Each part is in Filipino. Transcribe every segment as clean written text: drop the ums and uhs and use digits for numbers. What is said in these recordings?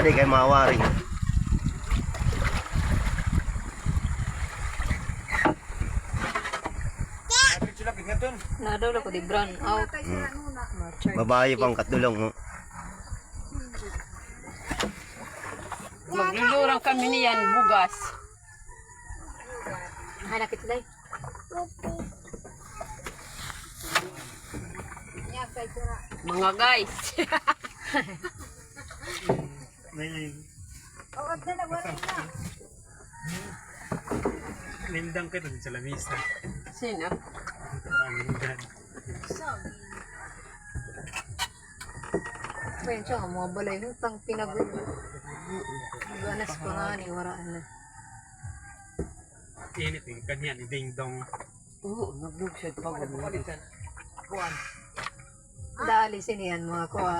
Adi kay mawaring. Nadaw ko di brown out. Babae pang katulong. Oh. Maglulurang kami niyan bugas. Hanakit sila. Mga guys. Nindang ka dun sa lamisa. Sino? Nindang. Ayun siya, mga balay hutang pinagod. Ganas pa nga ni waraan na. Init eh. Kanyan, ding dong. Oo, naglug siya pagod. Dali siniyan mga kuha.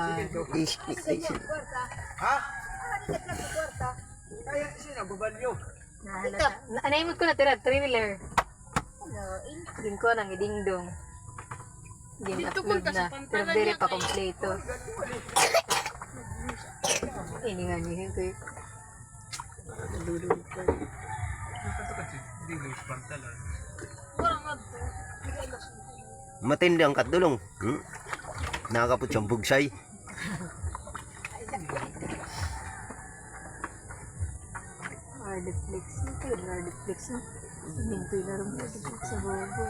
Naimot ko na tira, thriller. Din ko nang idingdong. Din upload na. Pero diri pa kompleto. Ini nga niya ko. Dudulog ko. Hindi mo ispantalan. Matindi ang katulong. Nakakapot siyang bugsay. Hardflex. Ito yung hardflex. Minto yung larong hardflex sa bobo.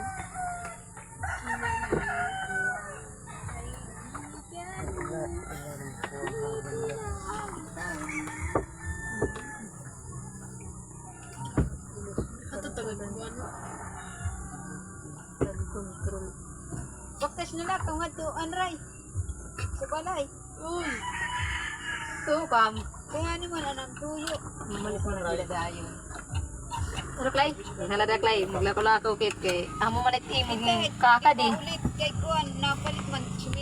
Control. Baktas nila kung ato anray. Sa balay. Uy! Ito, Pam. Kaya naman anang tuyo. Mamalit mo na sila dayo. Ano, Clay? Nalada, Clay. Maglako-lako, kit kay. Amo man at imig ng kaka din. Ulit kay kuan napalit man simin.